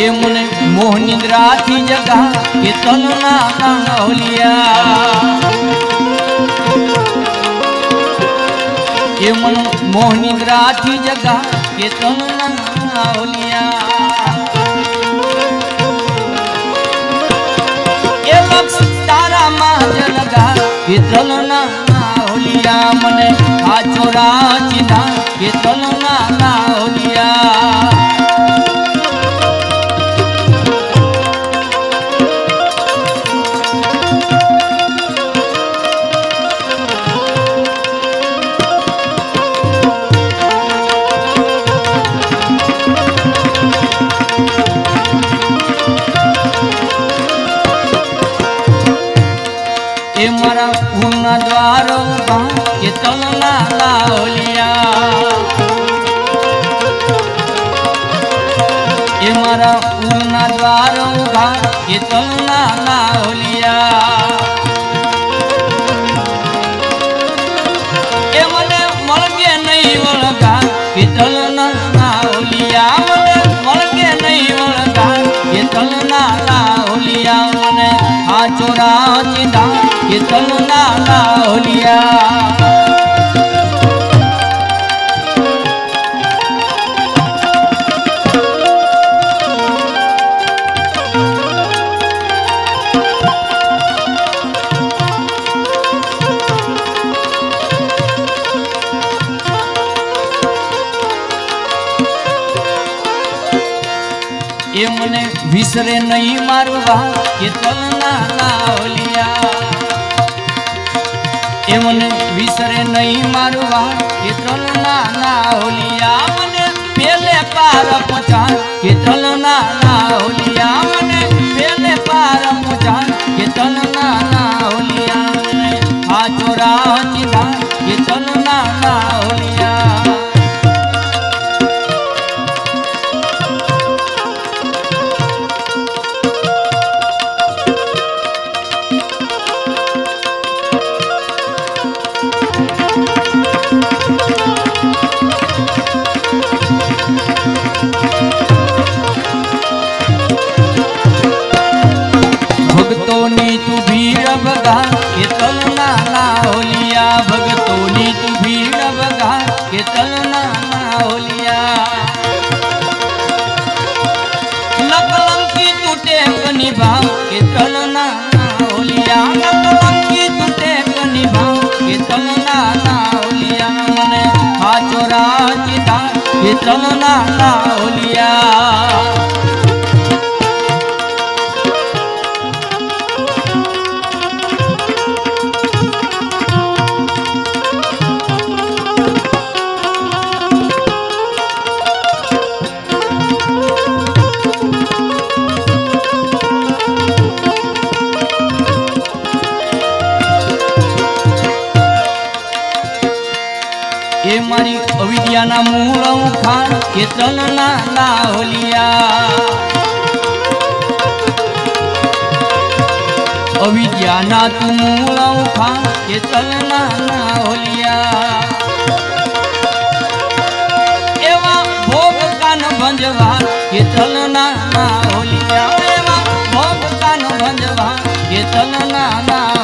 એ મને મોહ નિદ્રાથી જગા કે તલના ઓલિયા એ મન મોહ નિદ્રાથી જગા કે તલના ઓલિયા એ લક્ષ તારામાં જ લગા કે તલના ઓલિયા મને આ ચોરા ચીધા કે તલના ઓલિયા એ મારા પૂર્ણ દ્વારો કે તલના ઓલિયા એ મારા પૂર્ણ દ્વારો કે તલના ઓલિયા એ મને મળગે નહીં વળગા કે તલના ઓલિયા મને મળગે નહીં વળગા કે તલના ઓલિયા મને આ ચોરા ચીધા કે તલના ઓલિયા એ મને વિસરે નહીં મારવા કે તલના ઓલિયા એ મને વિસરે નહીં મારવા કે તલના ઓલિયા મને પેલે પાર પહોંચા કે તલના ઓલિયા મને પેલે પાર પહોંચા કે તલના ઓલિયા મને આ ચોરા ચીધા કે તલના ઓલિયા ભગતોની તું ભીડ ભગા કે તલના ઓલિયા ભગતોની તું ભીડ ભગા કે તલના ઓલિયા નકલંકી તૂટે કની ભાવ કે તલના ઓલિયા નકલંકી તૂટે કની ભાવ કે તલના ઓલિયા મને આ ચોરા ચીધા કે તલના ઓલિયા એ મારી અવિદ્યાના મૂળ ખાન કે તલના ઓલિયા અવિદ્યાના તું મૂળ ખાન કે તલના ઓલિયા એવા ભોગ કાન ભંજવા કે તલના ઓલિયા એવા ભોગ કાન ભંજવા કે તલના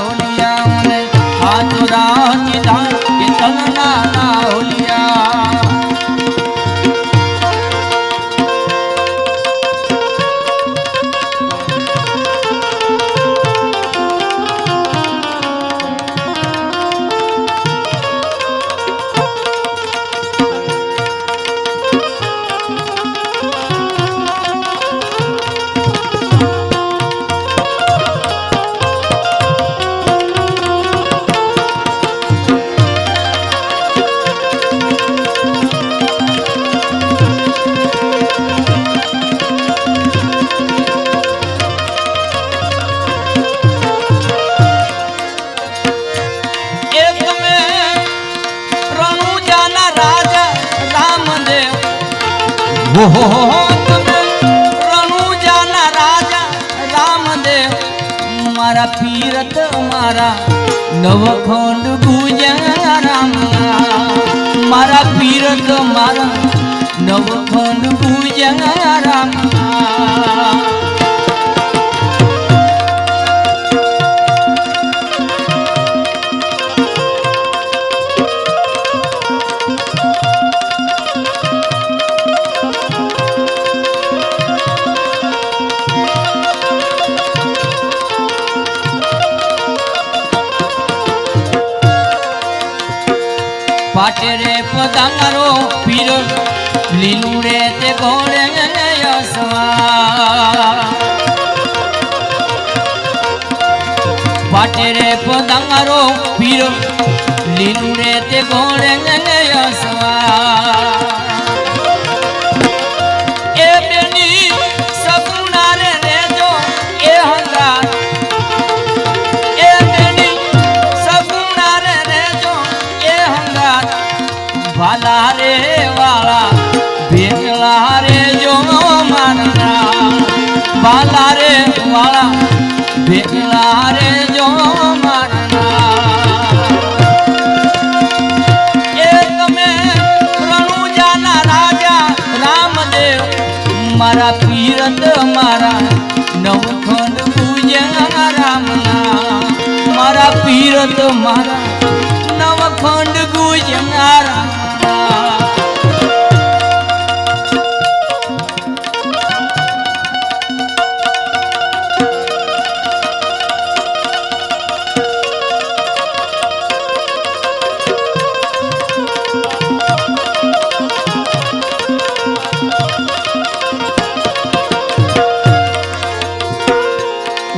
ઓલિયા મને આ ચોરા ચીધા કે તલના ઓલિયા તમે રણુજાના રાજા રામદેવ મારા પીરત મારા નવખંડ ગુજારા મારા પીરત મારા નવખંડ પૂજ્યા રામ पाटे रे पदांगरो पीर लीलू रे ते घोड़े यसवा पाटे रे पदांगरो पीर लीलू रे ते घोड़े यसवा ए बेनी सगुना रे रेजो ए हंगा ए बेनी सगुना रे रेजो ए हंगा वाला रे वाला भेगला रे जो मानना वाला रे वाला भेगला रे जो मानना ए तमे रણુજાના राजा रामदेव मारा पीरत मारा नवखंड पूज्या रामना मारा पीरत मारा नवखंड पूज्या राम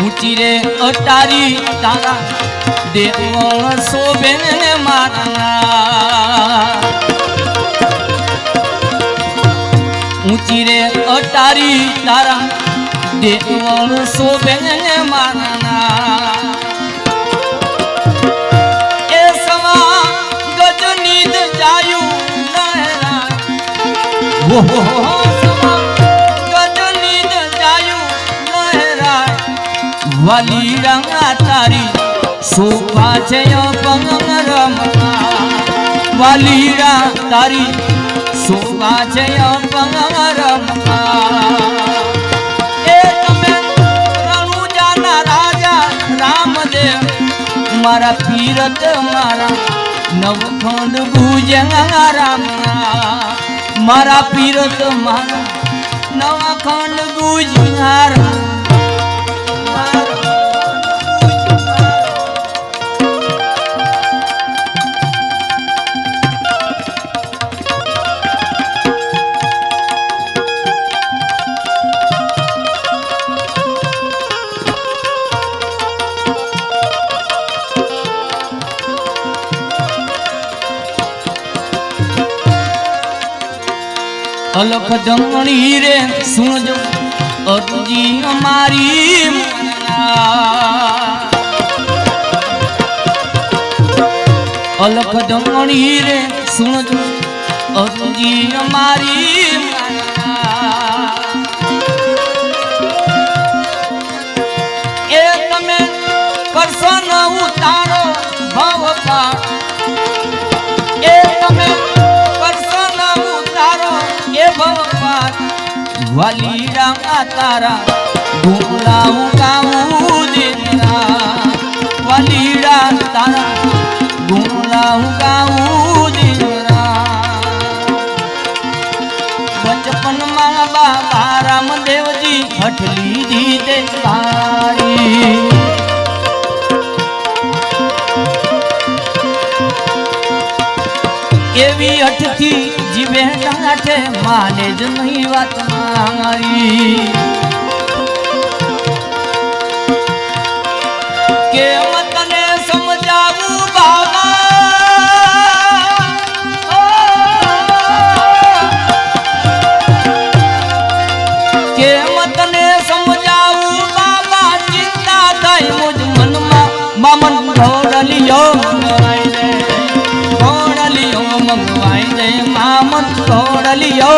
ऊंची रे अटारी तारा देवल शोभे मारा ऊंची रे अटारी तारा देवल शोभे मारा ए सवा गजनीद जायु नहरा वो सवा गजनीद जायु नहरा वाली रंगा तारी शोभा छे पंगरमा वालीरा तारी शोभा छे पंगरमा ए तमे रણુજાના राजा रामदेव मारा पीरत मारा नवखंड पूज्या राम मारा पीरत मारा नवखंड पूज्या राम अलख जंगणी रे सुनजो अर्जी हमारी अलख जंगणी रे सुनजो अर्जी हमारी ए तमे करशो न उतारो भव पार ए तमे वाली रंगा तारा घूमलाऊ गाऊ देना वाली रंगा तारा घूमलाऊ गाऊ देना बचपन माँ बाबा रामदेव जी हटली दी दे भारी एवी हट थी जीवे टाटे माने ज नहीं बात मारी के मतने समझाऊ बाबा के मतने समझाऊ बाबा चिंता थई मुझ मन मामन घोड़लियो मंगवाई दे मामन घोड़लियो